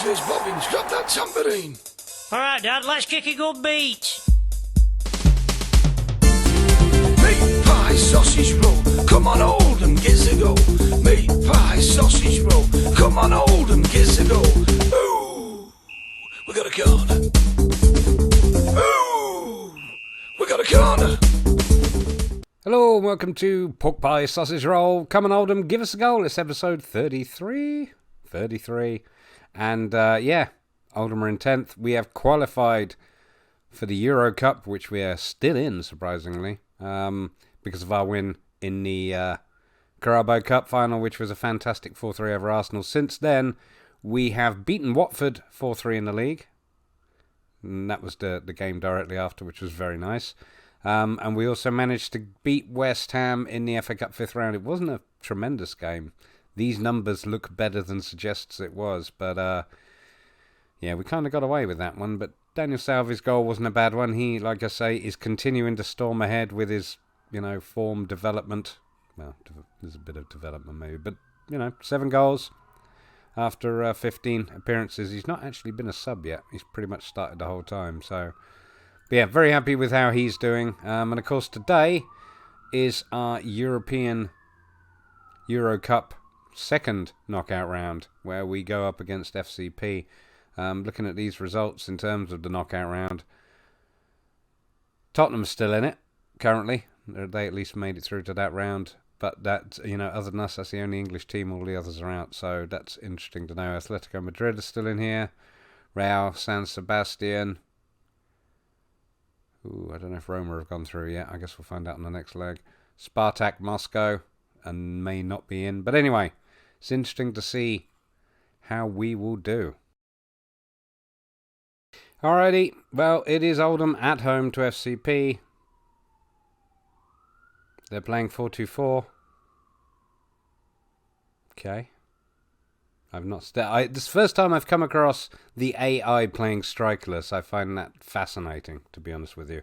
says Bobbins, drop that tambourine. Alright, Dad, let's kick a good beat. Meat pie sausage roll, come on Oldham, gives a go. Meat pie sausage roll, come on Oldham, gives a go. Ooh, we got a corner. Ooh, we got a corner. Hello and welcome to Pork Pie Sausage Roll. Come on Oldham, give us a goal. It's episode 33. And yeah, Oldham are in 10th. We have qualified for the Euro Cup, which we are still in, surprisingly, because of our win in the Carabao Cup final, which was a fantastic 4-3 over Arsenal. Since then, we have beaten Watford 4-3 in the league. And that was the game directly after, which was very nice. And we also managed to beat West Ham in the FA Cup 5th round. It wasn't a tremendous game. These numbers look better than suggests it was. But, yeah, we kind of got away with that one. But Daniel Salvi's goal wasn't a bad one. He, like I say, is continuing to storm ahead with his, form development. Well, there's a bit of development maybe. But, 7 goals after 15 appearances. He's not actually been a sub yet. He's pretty much started the whole time. So... But yeah, very happy with how he's doing. And of course, today is our European Euro Cup second knockout round, where we go up against FCP. Looking at these results in terms of the knockout round, Tottenham's still in it currently. They at least made it through to that round. But that, other than us, that's the only English team. All the others are out. So that's interesting to know. Atletico Madrid is still in here. Real San Sebastian. Ooh, I don't know if Roma have gone through yet. I guess we'll find out in the next leg. Spartak Moscow and may not be in. But anyway, it's interesting to see how we will do. Alrighty, well, it is Oldham at home to FCP. They're playing 4-2-4. Okay. I've not... this is the first time I've come across the AI playing strikerless. I find that fascinating, to be honest with you.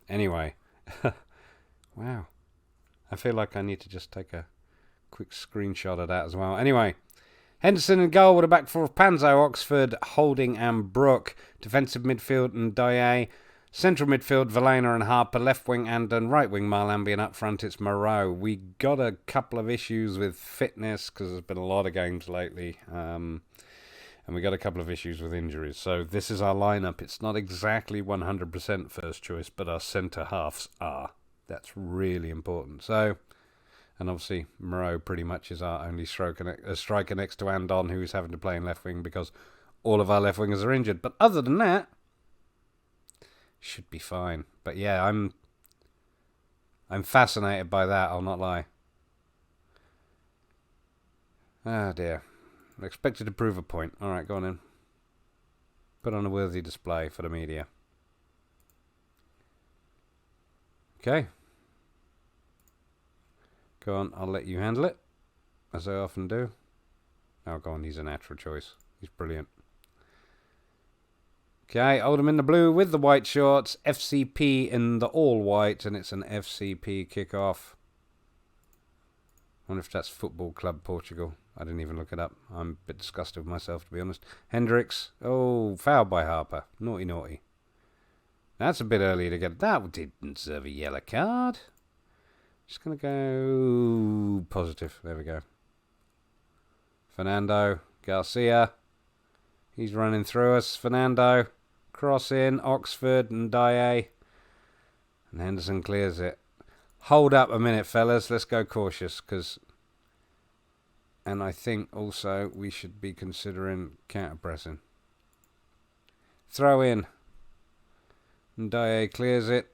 Anyway. Wow. I feel like I need to just take a quick screenshot of that as well. Anyway. Henderson in goal with a back four of Panzo, Oxford, Holding and Brook. Defensive midfield and Dye. Central midfield, Valena and Harper. Left wing Andon. Right wing Marlambi. And up front it's Moreau. We got a couple of issues with fitness because there's been a lot of games lately. And we got a couple of issues with injuries. So this is our lineup. It's not exactly 100% first choice, but our centre halves are. That's really important. So, and obviously Moreau pretty much is our only striker next to Andon, who's having to play in left wing because all of our left wingers are injured. But other than that, should be fine. But yeah, I'm fascinated by that, I'll not lie. Ah dear. I expected to prove a point. Alright, go on in. Put on a worthy display for the media. Okay. Go on, I'll let you handle it. As I often do. Oh, go on, he's a natural choice. He's brilliant. Okay, Oldham in the blue with the white shorts. FCP in the all white, and it's an FCP kickoff. I wonder if that's Football Club Portugal. I didn't even look it up. I'm a bit disgusted with myself, to be honest. Hendricks. Oh, foul by Harper. Naughty, naughty. That's a bit early to get... That didn't deserve a yellow card. Just going to go positive. There we go. Fernando Garcia. He's running through us. Fernando. Cross in. Oxford and Dye. And Henderson clears it. Hold up a minute, fellas. Let's go cautious, because... And I think also we should be considering counter-pressing. Throw in. And Dye clears it.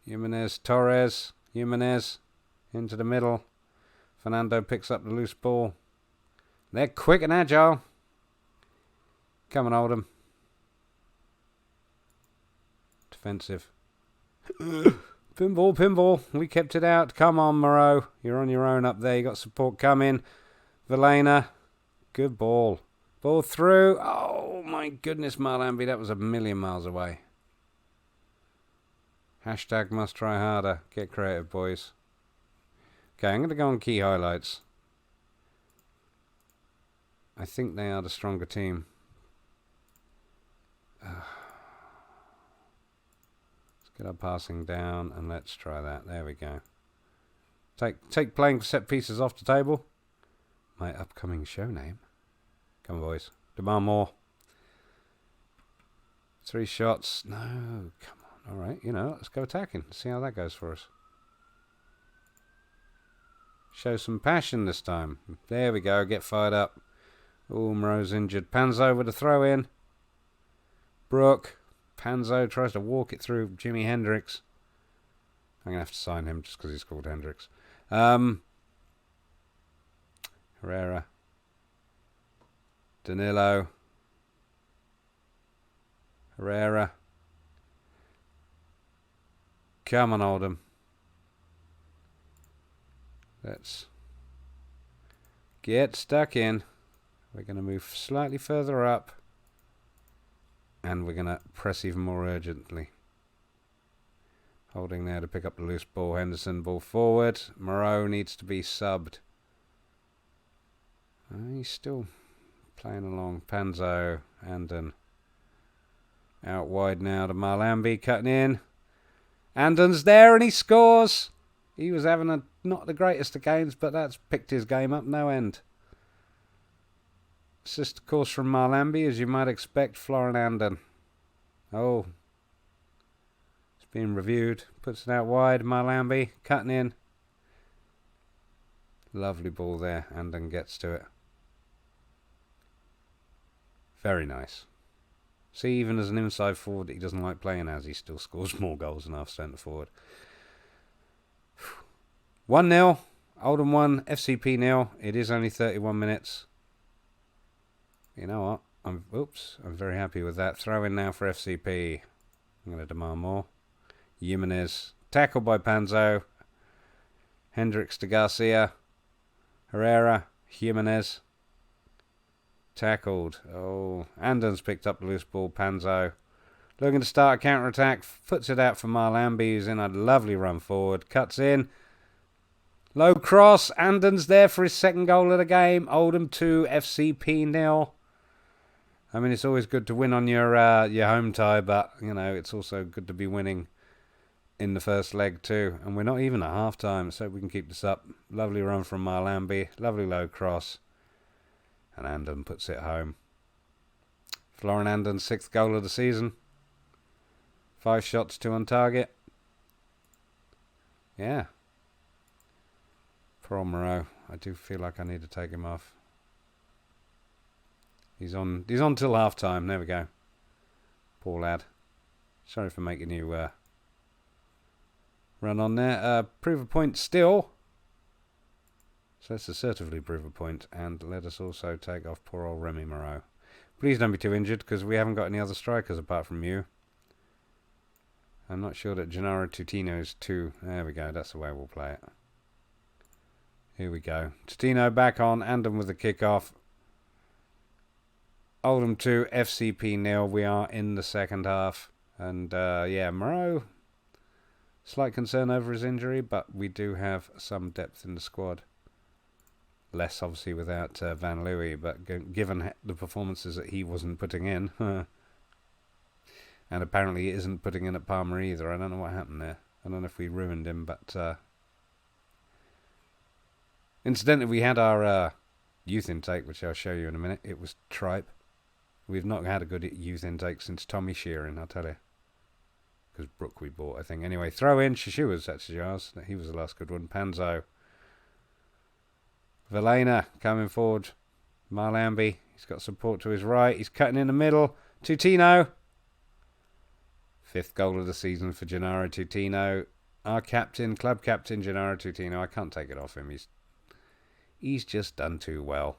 Jimenez, Torres. Jimenez into the middle. Fernando picks up the loose ball. They're quick and agile. Come on, Oldham. Defensive. Pinball. We kept it out. Come on, Moreau. You're on your own up there. You got support coming. Valena. Good ball. Ball through. Oh, my goodness, Marlambi. That was a million miles away. Hashtag must try harder. Get creative, boys. Okay, I'm going to go on key highlights. I think they are the stronger team. Let's get our passing down and let's try that. There we go. Take playing set pieces off the table. My upcoming show name. Come on, boys. Demand more. 3 shots. No, come on. All right, let's go attacking. See how that goes for us. Show some passion this time. There we go. Get fired up. Oh, Moreau's injured. Panzo with a throw in. Brooke. Panzo tries to walk it through Jimi Hendrix. I'm going to have to sign him just because he's called Hendrix. Herrera. Danilo. Herrera. Come on, Oldham. Let's get stuck in. We're going to move slightly further up. And we're going to press even more urgently. Holding there to pick up the loose ball. Henderson, ball forward. Moreau needs to be subbed. He's still playing along. Panzo, Andon. Out wide now to Marlambi, cutting in. Andon's there and he scores. He was having not the greatest of games, but that's picked his game up no end. Assist, of course, from Marlambi, as you might expect. Florin Andon. Oh. It's being reviewed. Puts it out wide. Marlambi cutting in. Lovely ball there. Andon gets to it. Very nice. See, even as an inside forward that he doesn't like playing as, he still scores more goals than half centre forward. 1-0. Oldham 1, FCP 0. It is only 31 minutes. You know what? I'm very happy with that. Throw in now for FCP. I'm going to demand more. Jimenez. Tackled by Panzo. Hendricks to Garcia. Herrera. Jimenez. Tackled. Oh, Andon's picked up the loose ball. Panzo. Looking to start a counter-attack. Puts it out for Marlambi, who's in a lovely run forward. Cuts in. Low cross. Andon's there for his second goal of the game. Oldham 2, FCP 0. I mean, it's always good to win on your home tie, but, it's also good to be winning in the first leg too. And we're not even at half-time, so we can keep this up. Lovely run from Marlambi. Lovely low cross. And Andon puts it home. Florin Andon's 6th goal of the season. 5 shots, 2 on target. Yeah. Poor Moreau. I do feel like I need to take him off. He's on till half time. There we go. Poor lad. Sorry for making you run on there. Prove a point still. So let's assertively prove a point. And let us also take off poor old Remy Moreau. Please don't be too injured, because we haven't got any other strikers apart from you. I'm not sure that Gennaro Tutino's too... There we go. That's the way we'll play it. Here we go. Tutino back on. Andon with the kick-off. Oldham 2, FCP 0. We are in the second half. And, Moreau, slight concern over his injury, but we do have some depth in the squad. Less, obviously, without Van Leeuwen, but given the performances that he wasn't putting in, and apparently he isn't putting in at Palmer either. I don't know what happened there. I don't know if we ruined him, but... Incidentally, we had our youth intake, which I'll show you in a minute. It was tripe. We've not had a good youth intake since Tommy Shearing, I'll tell you. Because Brooke we bought, I think. Anyway, throw in. Shishua's actually ours. He was the last good one. Panzo. Velena coming forward. Marlambi. He's got support to his right. He's cutting in the middle. Tutino. 5th goal of the season for Gennaro Tutino. Our captain, club captain, Gennaro Tutino. I can't take it off him. He's just done too well.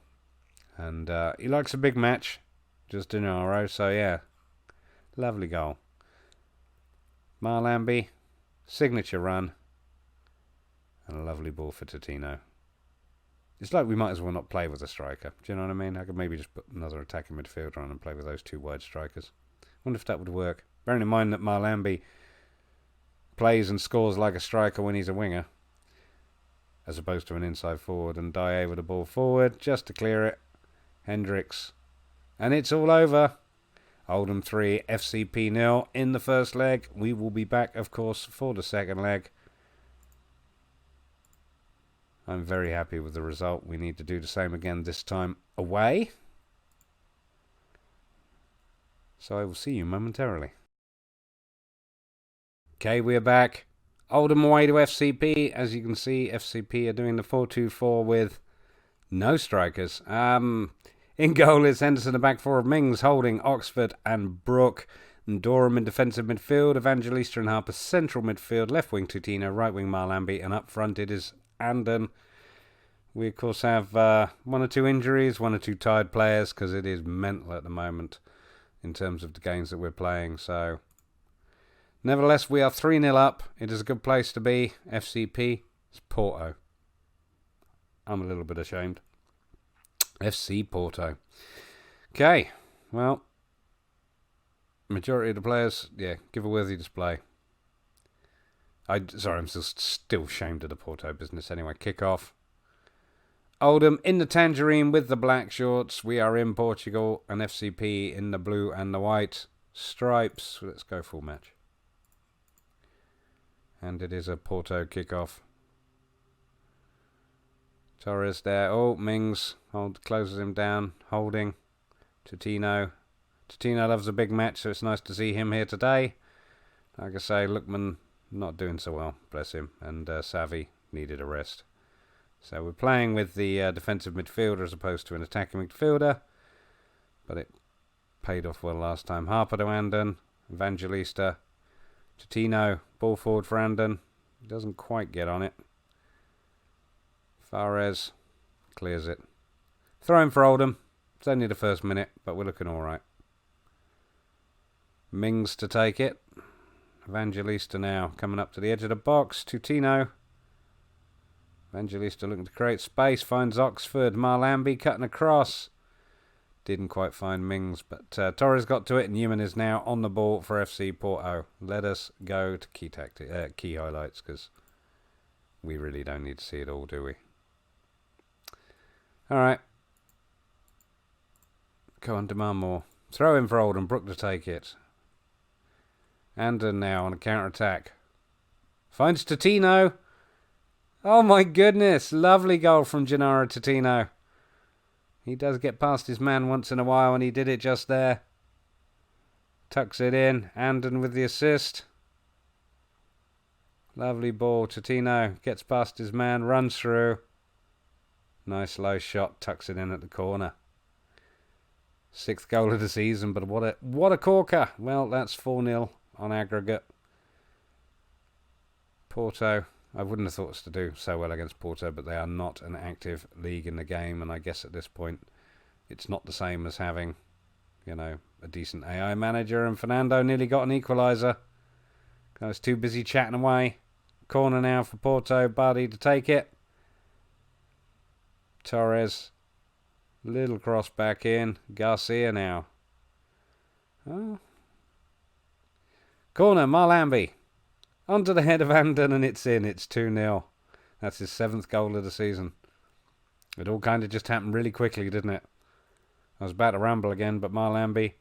And he likes a big match. Just Gennaro. So, yeah. Lovely goal. Marlambi. Signature run. And a lovely ball for Tutino. It's like we might as well not play with a striker. Do you know what I mean? I could maybe just put another attacking midfielder on and play with those 2 wide strikers. Wonder if that would work. Bearing in mind that Marlambi plays and scores like a striker when he's a winger, as opposed to an inside forward, and Dye with the ball forward just to clear it. Hendricks. And it's all over. Oldham 3, FCP 0 in the first leg. We will be back, of course, for the second leg. I'm very happy with the result. We need to do the same again, this time away. So I will see you momentarily. Okay, we are back. Oldham away to FCP. As you can see, FCP are doing the 4-2-4 with no strikers. In goal is Henderson, the back four of Mings, Holding, Oxford and Brook. And Durham in defensive midfield, Evangelista and Harper central midfield, left wing Tutino, right wing Marlamby, and up front it is Andon. We of course have one or two injuries, one or two tired players, because it is mental at the moment in terms of the games that we're playing. So, nevertheless, we are 3-0 up. It is a good place to be. FCP, it's Porto. I'm a little bit ashamed. FC Porto. Okay, well, majority of the players, yeah, give a worthy display. I'm still ashamed of the Porto business anyway. Kick off. Oldham in the tangerine with the black shorts. We are in Portugal, and FCP in the blue and the white stripes. Let's go full match. And it is a Porto kickoff. Torres there. Oh, Mings closes him down. Holding. Tutino. Tutino loves a big match, so it's nice to see him here today. Like I say, Lookman not doing so well, bless him. And Savvy needed a rest. So we're playing with the defensive midfielder as opposed to an attacking midfielder. But it paid off well last time. Harper to Andon. Evangelista. Tutino. Ball forward for Andon. Doesn't quite get on it. Fares clears it. Throw in for Oldham. It's only the first minute, but we're looking alright. Mings to take it. Evangelista now coming up to the edge of the box. Tutino. Evangelista looking to create space. Finds Oxford. Marlamby cutting across. Didn't quite find Mings, but Torres got to it, and Newman is now on the ball for FC Porto. Let us go to key highlights, because we really don't need to see it all, do we? Alright. Go on, demand more. Throw in for Oldham. Brook to take it. Andon now on a counter-attack. Finds Tutino. Oh my goodness. Lovely goal from Gennaro Tutino. He does get past his man once in a while, and he did it just there. Tucks it in. Andon with the assist. Lovely ball. Tutino gets past his man, runs through. Nice low shot, tucks it in at the corner. 6th goal of the season, but what a corker. Well, that's 4-0 on aggregate. Porto, I wouldn't have thought us to do so well against Porto, but they are not an active league in the game, and I guess at this point it's not the same as having, you know, a decent AI manager, and Fernando nearly got an equaliser. I was too busy chatting away. Corner now for Porto. Bardi to take it. Torres. Little cross back in. Garcia now. Oh. Corner. Marlamby. Onto the head of Andon, and it's in. It's 2-0. That's his 7th goal of the season. It all kind of just happened really quickly, didn't it? I was about to ramble again, but Marlamby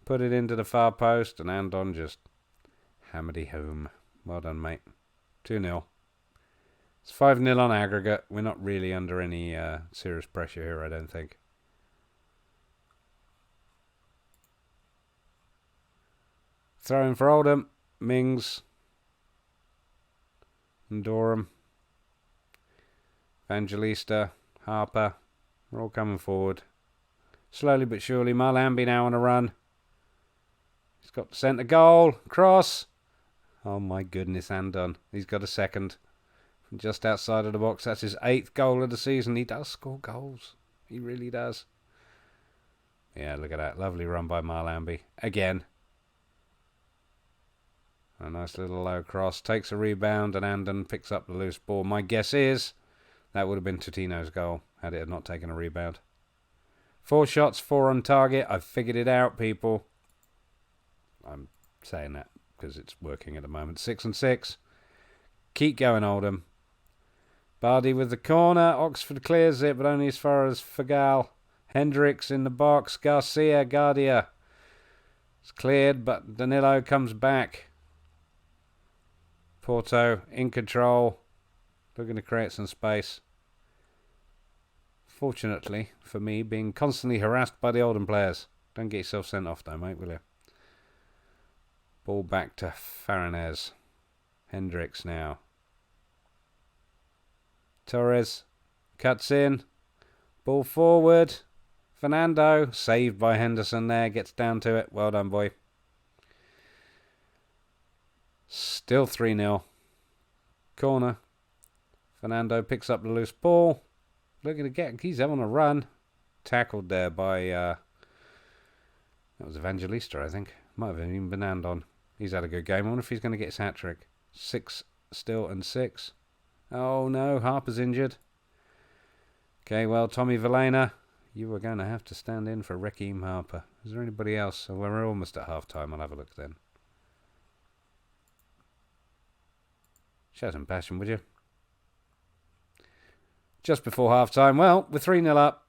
put it into the far post, and Andon just hammered it home. Well done, mate. 2-0. It's 5-0 on aggregate. We're not really under any serious pressure here, I don't think. Throwing for Oldham. Mings. And Durham. Evangelista. Harper. We're all coming forward. Slowly but surely. Marlamby now on a run. He's got the centre goal. Cross. Oh my goodness, Andon. He's got a second. From just outside of the box. That's his 8th goal of the season. He does score goals. He really does. Yeah, look at that. Lovely run by Marlamby. Again. A nice little low cross. Takes a rebound, and Andon picks up the loose ball. My guess is that would have been Tutino's goal had it not taken a rebound. 4 shots, 4 on target. I've figured it out, people. I'm saying that because it's working at the moment. 6 and 6. Keep going, Oldham. Bardi with the corner. Oxford clears it, but only as far as Fagal. Hendricks in the box. Garcia, Guardia. It's cleared, but Danilo comes back. Porto in control. Looking to create some space. Fortunately for me, being constantly harassed by the Oldham players. Don't get yourself sent off though, mate, will you? Ball back to Farinez. Hendricks now. Torres cuts in. Ball forward. Fernando, saved by Henderson there, gets down to it. Well done, boy. Still 3-0. Corner. Fernando picks up the loose ball. Looking to get, he's on a run. Tackled there by, that was Evangelista, I think. Might have even been Andon. He's had a good game. I wonder if he's going to get his hat-trick. 6 still and 6. Oh no, Harper's injured. Okay, well, Tommy Vilena, you are going to have to stand in for Rekeem Harper. Is there anybody else? Oh, we're almost at half-time. I'll have a look then. Show some passion, would you? Just before half-time. Well, we're 3-0 up.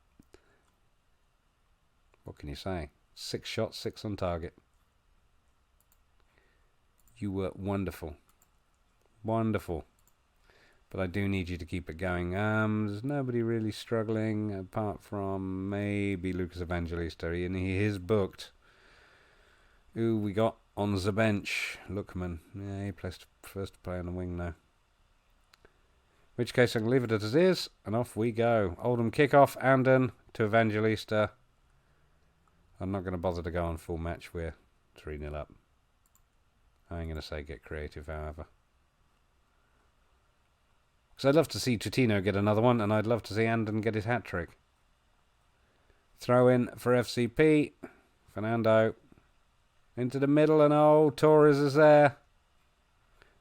What can you say? 6 shots, 6 on target. You were wonderful. Wonderful. But I do need you to keep it going. There's nobody really struggling apart from maybe Lucas Evangelista. And he is booked. Who we got on the bench? Lookman. Yeah, he plays first to play on the wing now. In which case I can leave it as it is. And off we go. Oldham kickoff. Andon to Evangelista. I'm not going to bother to go on full match. We're 3-0 up. I ain't going to say get creative, however. Because I'd love to see Tutino get another one, and I'd love to see Andon get his hat-trick. Throw in for FCP. Fernando. Into the middle, and oh, Torres is there.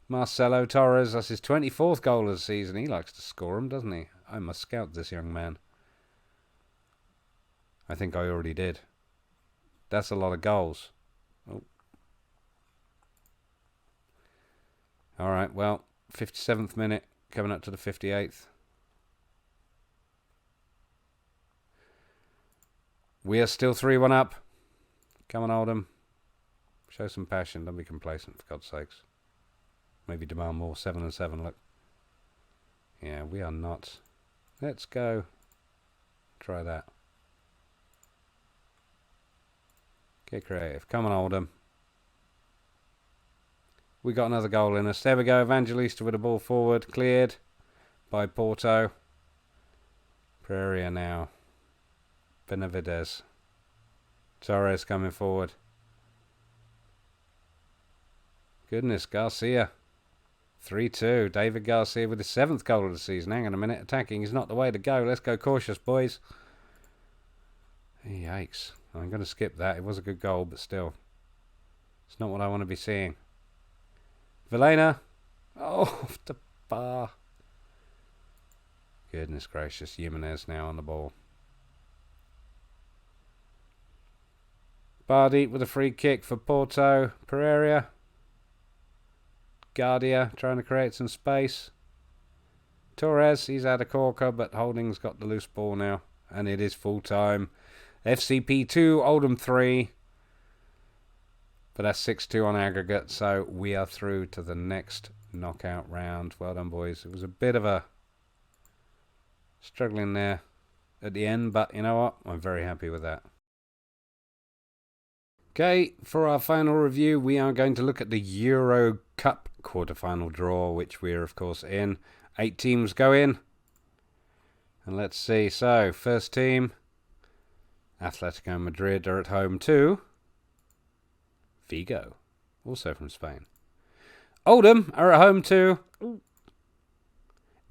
Marcelo Torres, that's his 24th goal of the season. He likes to score them, doesn't he? I must scout this young man. I think I already did. That's a lot of goals. Oh. Alright, well, 57th minute, coming up to the 58th. We are still 3-1 up. Come on, Oldham. Show some passion, don't be complacent, for God's sakes. Maybe demand more. 7-7, look. Yeah, we are not. Let's go. Try that. Get creative. Come on, Oldham. We got another goal in us. There we go. Evangelista with the ball forward. Cleared by Porto. Pereira now. Benavides. Torres coming forward. Goodness, Garcia. 3-2. David Garcia with his 7th goal of the season. Hang on a minute. Attacking is not the way to go. Let's go cautious, boys. Yikes. I'm going to skip that. It was a good goal, but still. It's not what I want to be seeing. Vilena. Oh, off the bar. Goodness gracious. Jimenez now on the ball. Bardi with a free kick for Porto. Pereira. Guardia trying to create some space. Torres, he's had a corker, but Holding's got the loose ball now. And it is full time. FCP 2, Oldham 3. But that's 6-2 on aggregate, so we are through to the next knockout round. Well done, boys. It was a bit of a struggling there at the end, but you know what? I'm very happy with that. Okay, for our final review, we are going to look at the Euro Cup quarter-final draw, which we're, of course, in. 8 teams go in. And let's see. So, first team, Atletico Madrid are at home to Vigo, also from Spain. Oldham are at home to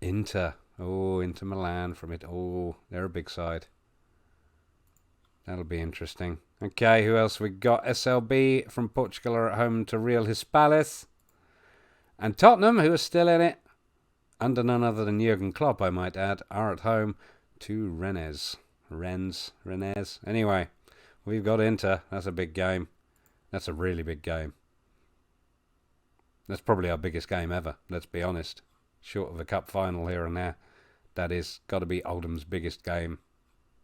Inter. Oh, Inter Milan from it. Oh, they're a big side. That'll be interesting. Okay, who else we got? SLB from Portugal are at home to Real Hispales. And Tottenham, who are still in it, under none other than Jurgen Klopp, I might add, are at home to Rennes. Anyway, we've got Inter. That's a big game. That's a really big game. That's probably our biggest game ever, let's be honest. Short of a cup final here and there. That is got to be Oldham's biggest game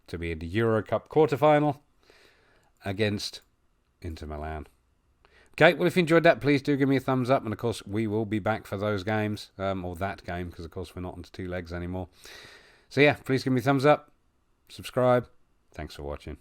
to be in the Euro Cup quarter-final against Inter Milan. Okay, well, if you enjoyed that, please do give me a thumbs up. And, of course, we will be back for those games, or that game, because, of course, we're not onto 2 legs anymore. So, yeah, please give me a thumbs up, subscribe. Thanks for watching.